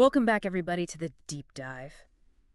Welcome back, everybody, to the deep dive.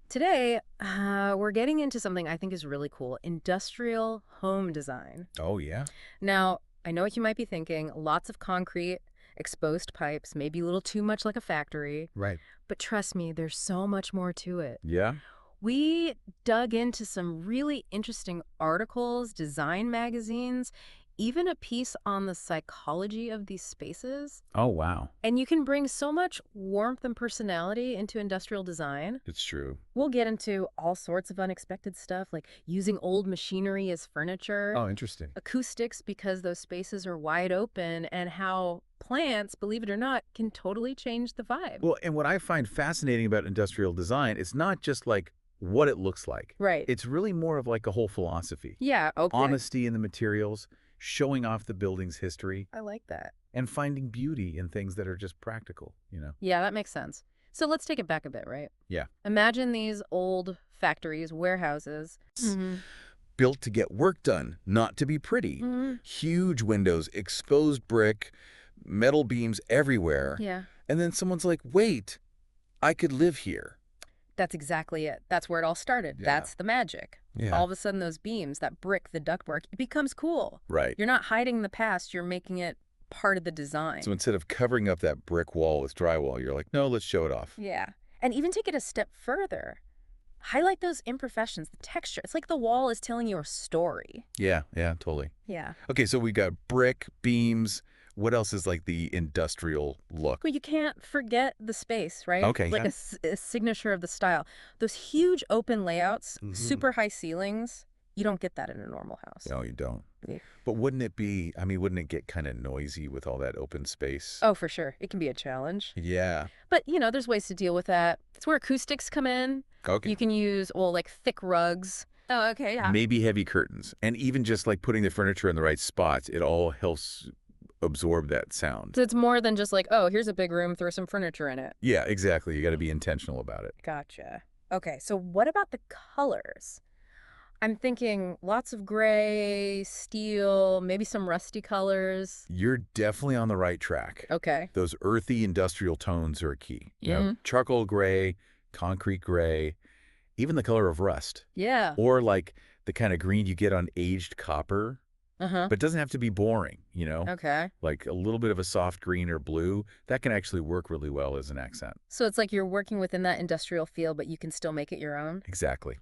Today, we're getting into something I think is really cool, industrial home design. Oh, yeah? Now, I know what you might be thinking, lots of concrete, exposed pipes, maybe a little too much like a factory, Right. but trust me, there's so much more to it. Yeah? We dug into some really interesting articles, design magazines, even a piece on the psychology of these spaces. Oh, wow. And you can bring so much warmth and personality into industrial design. It's true. We'll get into all sorts of unexpected stuff, like using old machinery as furniture, Oh, interesting. acoustics because those spaces are wide open, and how plants, believe it or not, can totally change the vibe. Well, and what I find fascinating about industrial design, it's not just like what it looks like. Right. It's really more of like a whole philosophy. Yeah, okay. Honesty in the materials, showing off the building's history, I like that. and finding beauty in things that are just practical. Yeah, that makes sense. So let's take it back a bit, right? Yeah. Imagine these old factories, warehouses. Mm-hmm. Built to get work done, not to be pretty. Mm-hmm. Huge windows, exposed brick, metal beams everywhere. Yeah. And then someone's like, wait, I could live here. That's exactly it. That's where it all started. Yeah. That's the magic. Yeah. All of a sudden, those beams, that brick, the ductwork, it becomes cool. Right. You're not hiding the past. You're making it part of the design. So instead of covering up that brick wall with drywall, you're like, no, let's show it off. Yeah. And even take it a step further. Highlight those imperfections, the texture. It's like the wall is telling you a story. Yeah, totally. Yeah. Okay, so we got brick, beams. What else is like the industrial look? Well, you can't forget the space, right? Okay, Like yeah. a signature of the style. Those huge open layouts, super high ceilings, you don't get that in a normal house. No, you don't. Yeah. But wouldn't it get kind of noisy with all that open space? Oh, for sure. It can be a challenge. Yeah. But, there's ways to deal with that. It's where acoustics come in. Okay. You can use, like thick rugs. Oh, okay, yeah. Maybe heavy curtains. And even just like putting the furniture in the right spots, it all helps absorb that sound. So it's more than just like, oh, here's a big room, throw some furniture in it. Yeah, exactly. You got to be intentional about it. Gotcha. Okay, so what about the colors? I'm thinking lots of gray, steel, maybe some rusty colors. You're definitely on the right track. Okay. Those earthy industrial tones are a key. Mm-hmm. Charcoal gray, concrete gray, even the color of rust. Yeah. Or like the kind of green you get on aged copper, Uh-huh. but it doesn't have to be boring. Okay. Like a little bit of a soft green or blue, that can actually work really well as an accent. So it's like you're working within that industrial feel, but you can still make it your own? Exactly.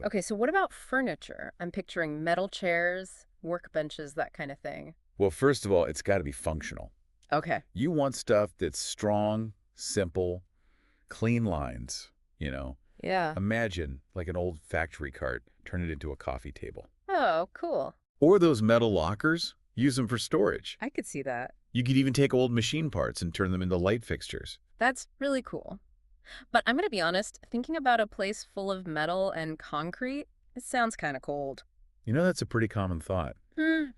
Okay, so what about furniture? I'm picturing metal chairs, workbenches, that kind of thing. Well, first of all, it's got to be functional. Okay. You want stuff that's strong, simple, clean lines. Yeah. Imagine like an old factory cart, turn it into a coffee table. Oh, cool. Or those metal lockers, use them for storage. I could see that. You could even take old machine parts and turn them into light fixtures. That's really cool. But I'm going to be honest, thinking about a place full of metal and concrete, it sounds kind of cold. That's a pretty common thought.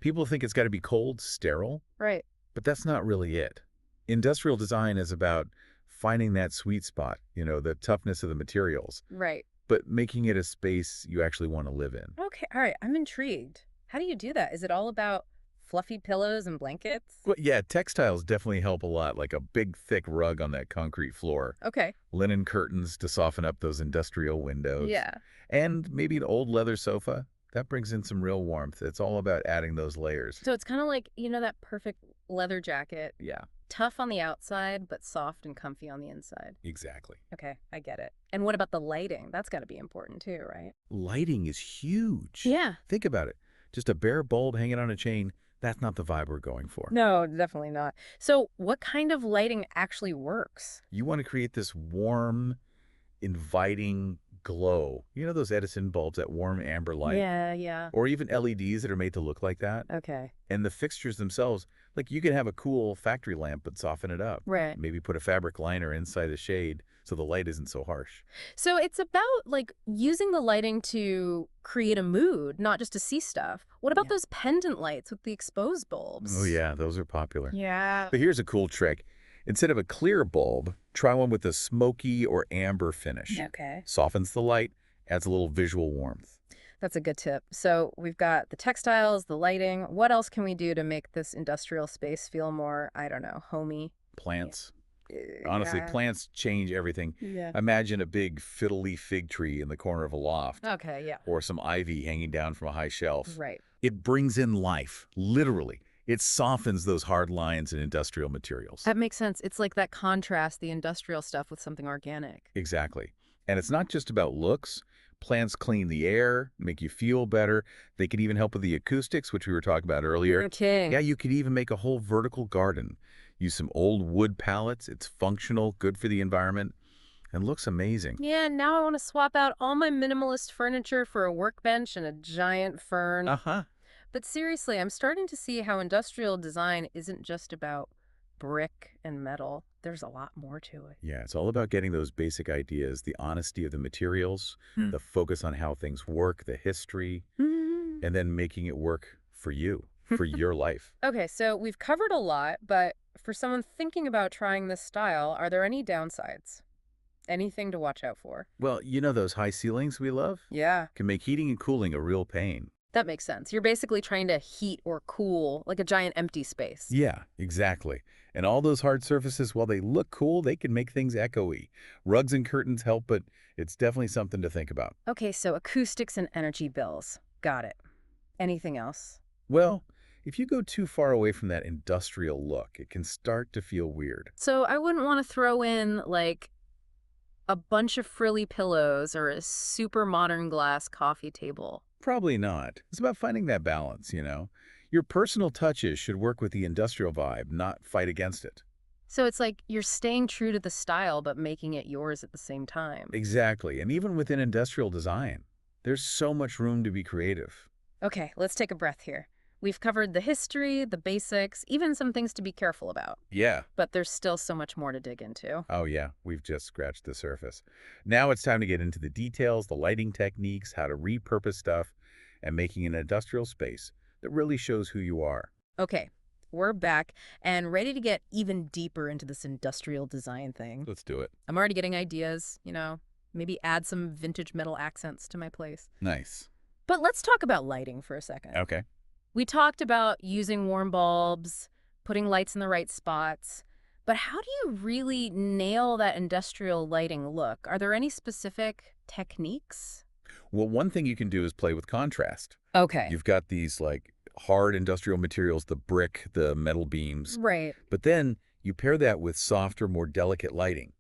People think it's got to be cold, sterile, Right. but that's not really it. Industrial design is about finding that sweet spot, the toughness of the materials, Right. but making it a space you actually want to live in. Okay. All right. I'm intrigued. How do you do that? Is it all about fluffy pillows and blankets? Well, yeah, textiles definitely help a lot, like a big, thick rug on that concrete floor, Okay. linen curtains to soften up those industrial windows, Yeah. and maybe an old leather sofa. That brings in some real warmth. It's all about adding those layers. So it's kind of like, that perfect leather jacket, Yeah, tough on the outside, but soft and comfy on the inside. exactly. Okay, I get it. And what about the lighting? That's got to be important too, right? Lighting is huge. Yeah. Think about it. Just a bare bulb hanging on a chain, that's not the vibe we're going for. No, definitely not. So what kind of lighting actually works? You want to create this warm, inviting glow. Those Edison bulbs, that warm amber light? Yeah. Or even LEDs that are made to look like that. Okay. And the fixtures themselves, like you can have a cool factory lamp, but soften it up. Right. Maybe put a fabric liner inside the shade so the light isn't so harsh. So it's about using the lighting to create a mood, not just to see stuff. What about those pendant lights with the exposed bulbs? Oh yeah, those are popular. Yeah. But here's a cool trick. Instead of a clear bulb, try one with a smoky or amber finish. Okay. Softens the light, adds a little visual warmth. That's a good tip. So we've got the textiles, the lighting. What else can we do to make this industrial space feel more, I don't know, homey? Plants. Honestly, Yeah. plants change everything. Yeah. Imagine a big fiddle leaf fig tree in the corner of a loft, Okay, yeah. or some ivy hanging down from a high shelf. Right. It brings in life, literally. It softens those hard lines in industrial materials. That makes sense. It's like that contrast, the industrial stuff with something organic. Exactly. And it's not just about looks. Plants clean the air, make you feel better. They can even help with the acoustics, which we were talking about earlier. Okay. Yeah, you could even make a whole vertical garden. Use some old wood pallets. It's functional, good for the environment, and looks amazing. Yeah, now I want to swap out all my minimalist furniture for a workbench and a giant fern. Uh-huh. But seriously, I'm starting to see how industrial design isn't just about brick and metal. There's a lot more to it. Yeah, it's all about getting those basic ideas, the honesty of the materials, the focus on how things work, the history, Hmm. and then making it work for you, for your life. Okay, so we've covered a lot, but for someone thinking about trying this style, are there any downsides? Anything to watch out for? Well, you know those high ceilings we love? Yeah, Can make heating and cooling a real pain. that makes sense. You're basically trying to heat or cool like a giant empty space. Yeah, exactly. And all those hard surfaces, while they look cool, they can make things echoey. Rugs and curtains help, but it's definitely something to think about. Okay, so acoustics and energy bills. Got it. Anything else? Well, if you go too far away from that industrial look, it can start to feel weird. So I wouldn't want to throw in like a bunch of frilly pillows or a super modern glass coffee table. Probably not. It's about finding that balance, you know? Your personal touches should work with the industrial vibe, not fight against it. So it's like you're staying true to the style but making it yours at the same time. Exactly. And even within industrial design, there's so much room to be creative. Okay, let's take a breath here. We've covered the history, the basics, even some things to be careful about. Yeah. But there's still so much more to dig into. Oh, yeah. We've just scratched the surface. Now it's time to get into the details, the lighting techniques, how to repurpose stuff, and making an industrial space that really shows who you are. Okay, we're back and ready to get even deeper into this industrial design thing. Let's do it. I'm already getting ideas, maybe add some vintage metal accents to my place. Nice. But let's talk about lighting for a second. Okay. We talked about using warm bulbs, putting lights in the right spots, but how do you really nail that industrial lighting look? Are there any specific techniques? Well, one thing you can do is play with contrast. Okay. You've got these like hard industrial materials, the brick, the metal beams, Right. but then you pair that with softer, more delicate lighting.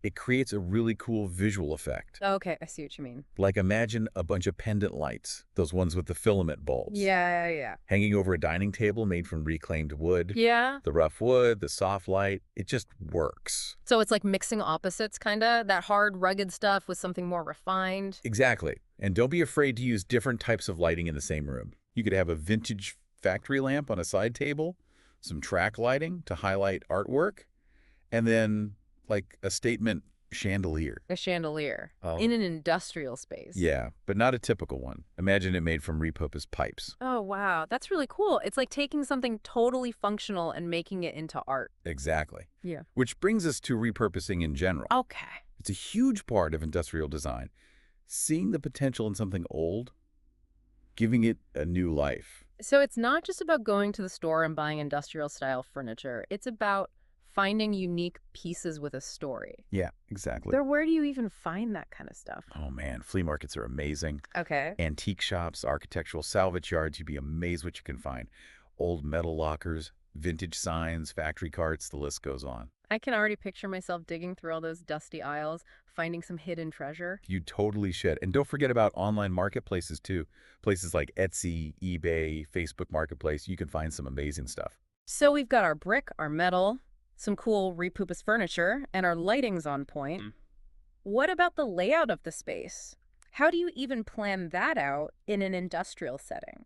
It creates a really cool visual effect. Okay, I see what you mean. Like imagine a bunch of pendant lights, those ones with the filament bulbs, Yeah. hanging over a dining table made from reclaimed wood. Yeah. The rough wood, the soft light, it just works. So it's like mixing opposites, kind of, that hard, rugged stuff with something more refined. Exactly. And don't be afraid to use different types of lighting in the same room. You could have a vintage factory lamp on a side table, some track lighting to highlight artwork, and then like a statement chandelier. A chandelier Oh. in an industrial space. Yeah, but not a typical one. Imagine it made from repurposed pipes. Oh, wow. That's really cool. It's like taking something totally functional and making it into art. Exactly. Yeah. Which brings us to repurposing in general. Okay. It's a huge part of industrial design. Seeing the potential in something old, giving it a new life. So it's not just about going to the store and buying industrial style furniture. It's about finding unique pieces with a story. Yeah, exactly. But where do you even find that kind of stuff? Oh man, flea markets are amazing. Okay. Antique shops, architectural salvage yards, you'd be amazed what you can find. Old metal lockers, vintage signs, factory carts, the list goes on. I can already picture myself digging through all those dusty aisles, finding some hidden treasure. You totally should. And don't forget about online marketplaces too. Places like Etsy, eBay, Facebook Marketplace, you can find some amazing stuff. So we've got our brick, our metal, some cool repurposed furniture, and our lighting's on point. What about the layout of the space? How do you even plan that out in an industrial setting?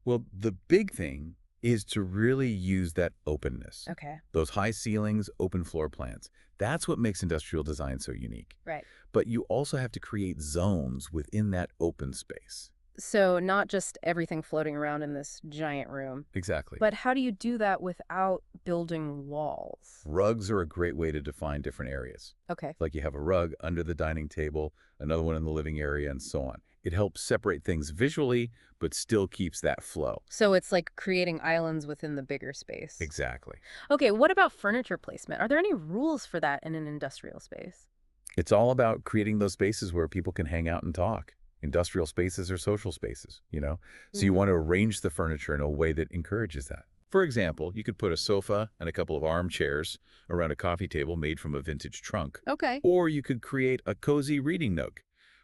Well, the big thing is to really use that openness. Okay. Those high ceilings, open floor plans. That's what makes industrial design so unique. Right. But you also have to create zones within that open space. So not just everything floating around in this giant room, Exactly. but how do you do that without building walls? Rugs are a great way to define different areas. Okay. Like you have a rug under the dining table, another one in the living area, and so on. It helps separate things visually, but still keeps that flow. So it's like creating islands within the bigger space. Exactly. Okay, what about furniture placement? Are there any rules for that in an industrial space? It's all about creating those spaces where people can hang out and talk. Industrial spaces are social spaces. So you Hmm. want to arrange the furniture in a way that encourages that. For example, you could put a sofa and a couple of armchairs around a coffee table made from a vintage trunk. Okay. Or you could create a cozy reading nook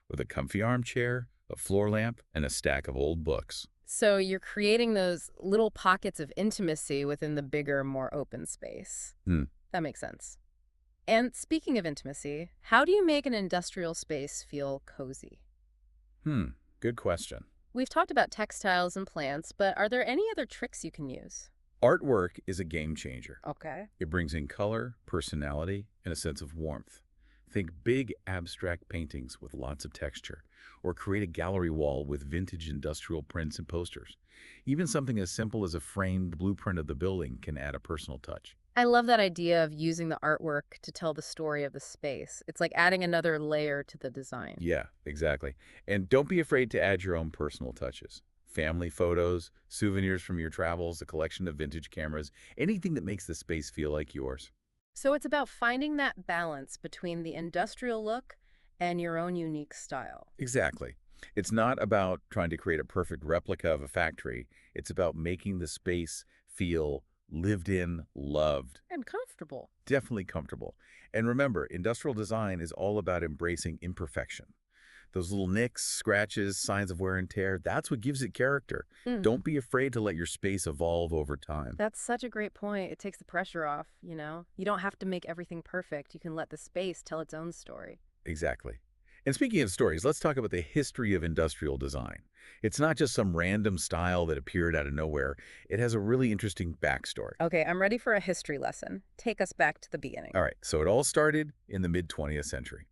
with a comfy armchair, a floor lamp, and a stack of old books. So you're creating those little pockets of intimacy within the bigger, more open space. Hmm. That makes sense. And speaking of intimacy, how do you make an industrial space feel cozy? Hmm. Good question. We've talked about textiles and plants, but are there any other tricks you can use? Artwork is a game changer. Okay. It brings in color, personality, and a sense of warmth. Think big abstract paintings with lots of texture, or create a gallery wall with vintage industrial prints and posters. Even something as simple as a framed blueprint of the building can add a personal touch. I love that idea of using the artwork to tell the story of the space. It's like adding another layer to the design. Yeah, exactly. And don't be afraid to add your own personal touches. Family photos, souvenirs from your travels, a collection of vintage cameras, anything that makes the space feel like yours. So it's about finding that balance between the industrial look and your own unique style. Exactly. It's not about trying to create a perfect replica of a factory. It's about making the space feel lived in, loved, And comfortable. definitely comfortable. And remember, industrial design is all about embracing imperfection. Those little nicks, scratches, signs of wear and tear, that's what gives it character. Mm. Don't be afraid to let your space evolve over time. That's such a great point. It takes the pressure off, you know? You don't have to make everything perfect. You can let the space tell its own story. Exactly. And speaking of stories, let's talk about the history of industrial design. It's not just some random style that appeared out of nowhere. It has a really interesting backstory. Okay, I'm ready for a history lesson. Take us back to the beginning. All right, so it all started in the mid-20th century.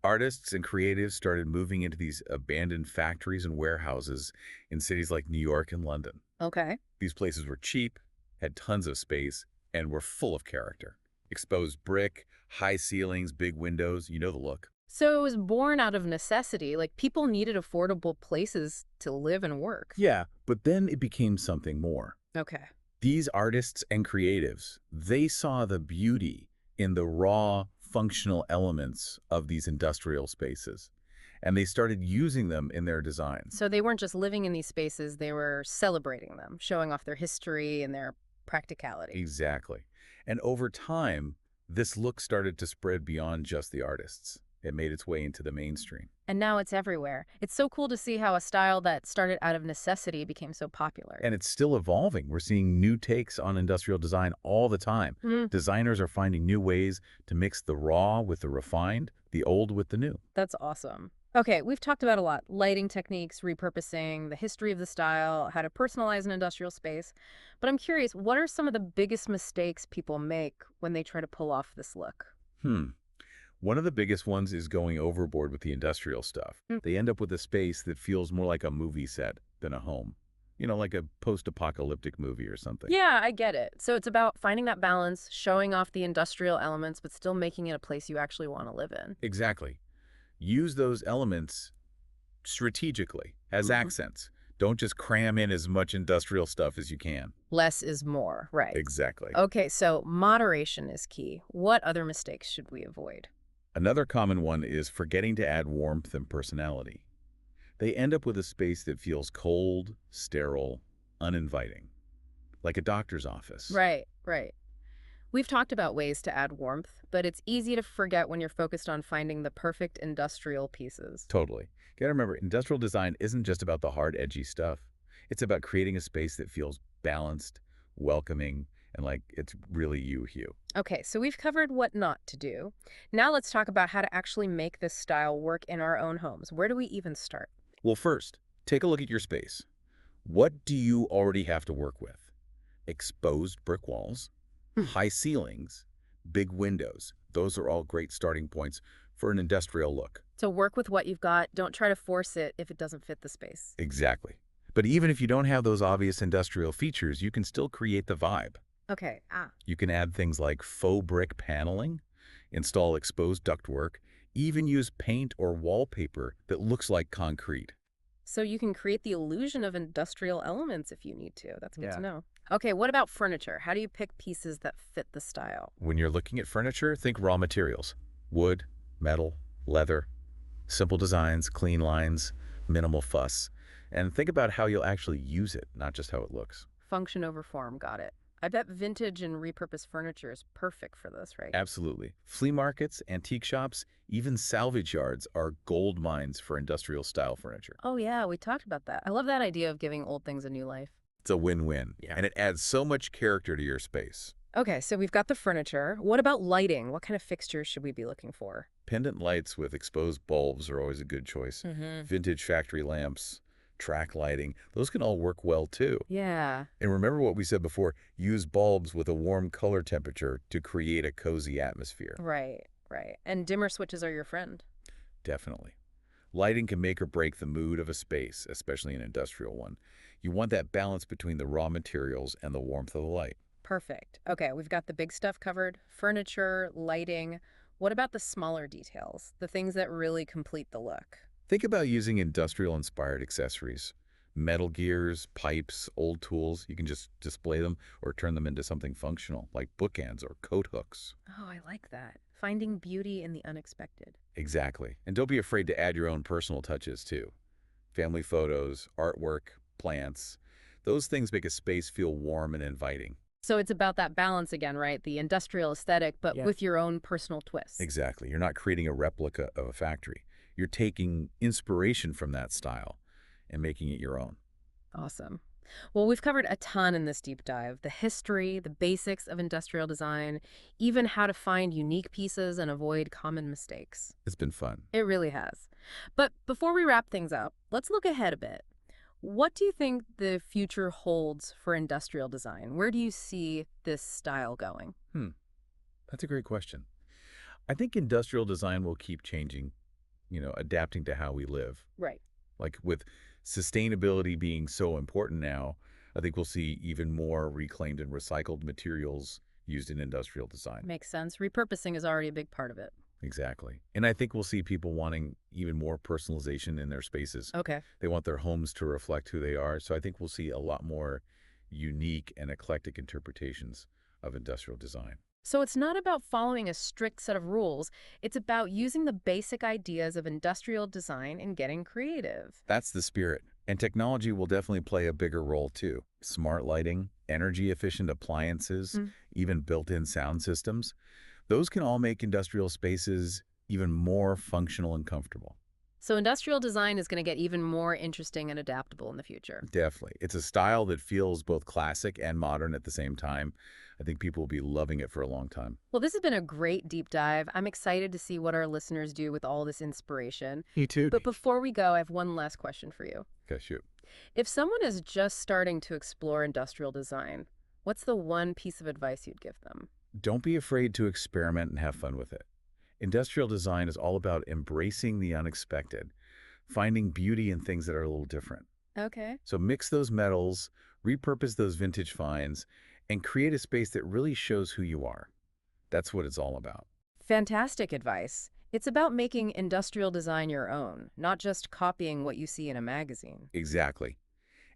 Artists and creatives started moving into these abandoned factories and warehouses in cities like New York and London. Okay. These places were cheap, had tons of space, and were full of character. Exposed brick, high ceilings, big windows, you know the look. So it was born out of necessity. Like people needed affordable places to live and work. Yeah, but then it became something more. Okay. These artists and creatives, they saw the beauty in the raw, functional elements of these industrial spaces, and they started using them in their designs. So they weren't just living in these spaces, they were celebrating them, showing off their history and their practicality. Exactly. And over time, this look started to spread beyond just the artists. It made its way into the mainstream. And now it's everywhere. It's so cool to see how a style that started out of necessity became so popular. And it's still evolving. We're seeing new takes on industrial design all the time. Mm, Designers are finding new ways to mix the raw with the refined, the old with the new. that's awesome. Okay, we've talked about a lot. Lighting techniques, repurposing, the history of the style, how to personalize an industrial space. But I'm curious, what are some of the biggest mistakes people make when they try to pull off this look? Hmm. One of the biggest ones is going overboard with the industrial stuff. Mm. They end up with a space that feels more like a movie set than a home. Like a post-apocalyptic movie or something. Yeah, I get it. So it's about finding that balance, showing off the industrial elements, but still making it a place you actually want to live in. Exactly. Use those elements strategically as Mhm. accents. Don't just cram in as much industrial stuff as you can. Less is more, right? Exactly. Okay, so moderation is key. What other mistakes should we avoid? Another common one is forgetting to add warmth and personality. They end up with a space that feels cold, sterile, uninviting, like a doctor's office. Right, right. We've talked about ways to add warmth, but it's easy to forget when you're focused on finding the perfect industrial pieces. Totally. You gotta remember, industrial design isn't just about the hard, edgy stuff. It's about creating a space that feels balanced, welcoming, and like it's really you, Hugh. Okay, so we've covered what not to do. Now let's talk about how to actually make this style work in our own homes. Where do we even start? Well, first, take a look at your space. What do you already have to work with? Exposed brick walls, Hmm. high ceilings, big windows. Those are all great starting points for an industrial look. So work with what you've got. Don't try to force it if it doesn't fit the space. Exactly. But even if you don't have those obvious industrial features, you can still create the vibe. Okay, You can add things like faux brick paneling, install exposed ductwork, even use paint or wallpaper that looks like concrete. So you can create the illusion of industrial elements if you need to. That's good to Yeah. know. Okay, what about furniture? How do you pick pieces that fit the style? When you're looking at furniture, think raw materials. Wood, metal, leather, simple designs, clean lines, minimal fuss. And think about how you'll actually use it, not just how it looks. Function over form, got it. I bet vintage and repurposed furniture is perfect for this, right? Absolutely. Flea markets, antique shops, even salvage yards are gold mines for industrial style furniture. Oh, yeah, we talked about that. I love that idea of giving old things a new life. It's a win-win, Yeah. and it adds so much character to your space. Okay, so we've got the furniture. What about lighting? What kind of fixtures should we be looking for? Pendant lights with exposed bulbs are always a good choice. Mm-hmm. Vintage factory lamps, track lighting, those can all work well too. Yeah, And remember what we said before, use bulbs with a warm color temperature to create a cozy atmosphere. right, right. And dimmer switches are your friend. Definitely. Lighting can make or break the mood of a space, especially an industrial one. You want that balance between the raw materials and the warmth of the light. Perfect. Okay, we've got the big stuff covered. Furniture, lighting. What about the smaller details? The things that really complete the look? Think about using industrial-inspired accessories. Metal gears, pipes, old tools. You can just display them or turn them into something functional, like bookends or coat hooks. Oh, I like that. Finding beauty in the unexpected. Exactly. And don't be afraid to add your own personal touches, too. Family photos, artwork, plants. Those things make a space feel warm and inviting. So it's about that balance again, right? The industrial aesthetic, but Yeah. with your own personal twist. Exactly. You're not creating a replica of a factory. You're taking inspiration from that style and making it your own. Awesome. Well, we've covered a ton in this deep dive. The history, the basics of industrial design, even how to find unique pieces and avoid common mistakes. It's been fun. It really has. But before we wrap things up, let's look ahead a bit. What do you think the future holds for industrial design? Where do you see this style going? That's a great question. I think industrial design will keep changing, adapting to how we live. Right. Like with sustainability being so important now, I think we'll see even more reclaimed and recycled materials used in industrial design. Makes sense. Repurposing is already a big part of it. Exactly. And I think we'll see people wanting even more personalization in their spaces. Okay. They want their homes to reflect who they are. So I think we'll see a lot more unique and eclectic interpretations of industrial design. So it's not about following a strict set of rules. It's about using the basic ideas of industrial design and getting creative. That's the spirit. And technology will definitely play a bigger role too. Smart lighting, energy efficient appliances, Mm. even built-in sound systems. Those can all make industrial spaces even more functional and comfortable. So industrial design is going to get even more interesting and adaptable in the future. Definitely. It's a style that feels both classic and modern at the same time. I think people will be loving it for a long time. Well, this has been a great deep dive. I'm excited to see what our listeners do with all this inspiration. Me too. But before we go, I have one last question for you. Okay, shoot. If someone is just starting to explore industrial design, what's the one piece of advice you'd give them? Don't be afraid to experiment and have fun with it. Industrial design is all about embracing the unexpected, finding beauty in things that are a little different. Okay. So mix those metals, repurpose those vintage finds, and create a space that really shows who you are. That's what it's all about. Fantastic advice. It's about making industrial design your own, not just copying what you see in a magazine. Exactly.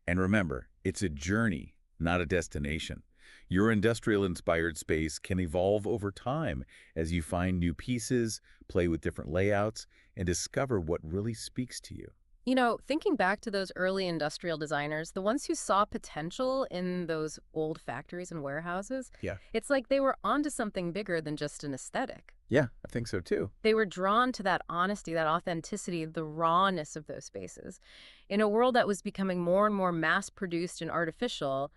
And remember, it's a journey, not a destination. Your industrial-inspired space can evolve over time as you find new pieces, play with different layouts, and discover what really speaks to you. You know, thinking back to those early industrial designers, the ones who saw potential in those old factories and warehouses, Yeah. it's like they were onto something bigger than just an aesthetic. Yeah, I think so too. They were drawn to that honesty, that authenticity, the rawness of those spaces. In a world that was becoming more and more mass-produced and artificial,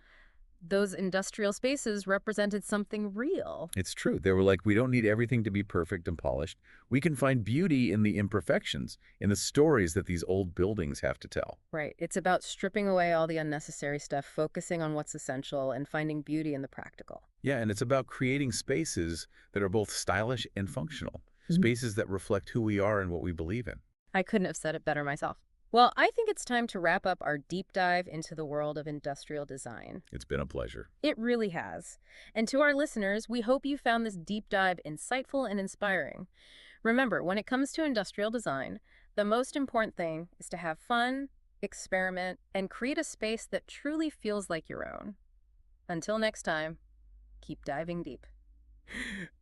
those industrial spaces represented something real. It's true. They were like, we don't need everything to be perfect and polished. We can find beauty in the imperfections, in the stories that these old buildings have to tell. Right. It's about stripping away all the unnecessary stuff, focusing on what's essential, and finding beauty in the practical. Yeah, and it's about creating spaces that are both stylish and functional, spaces that reflect who we are and what we believe in. I couldn't have said it better myself. Well, I think it's time to wrap up our deep dive into the world of industrial design. It's been a pleasure. It really has. And to our listeners, we hope you found this deep dive insightful and inspiring. Remember, when it comes to industrial design, the most important thing is to have fun, experiment, and create a space that truly feels like your own. Until next time, keep diving deep.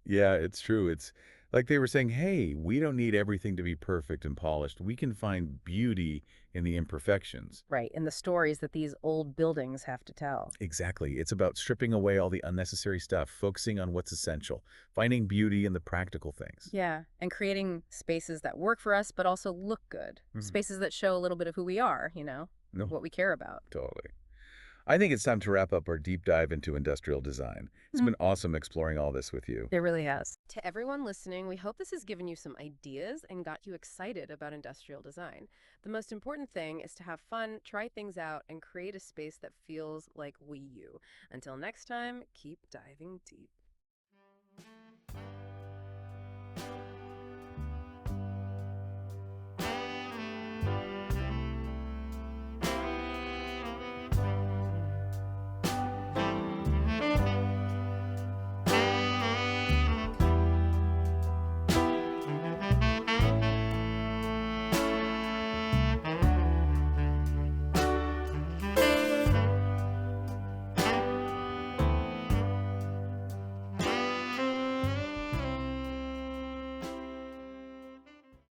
Yeah, it's true. It's like they were saying, hey, we don't need everything to be perfect and polished. We can find beauty in the imperfections. Right, in the stories that these old buildings have to tell. Exactly. It's about stripping away all the unnecessary stuff, focusing on what's essential, finding beauty in the practical things. Yeah, and creating spaces that work for us but also look good. Mhm. Spaces that show a little bit of who we are, No, what we care about. totally. I think it's time to wrap up our deep dive into industrial design. It's Mhm. been awesome exploring all this with you. It really has. To everyone listening, we hope this has given you some ideas and got you excited about industrial design. The most important thing is to have fun, try things out, and create a space that feels like you. Until next time, keep diving deep.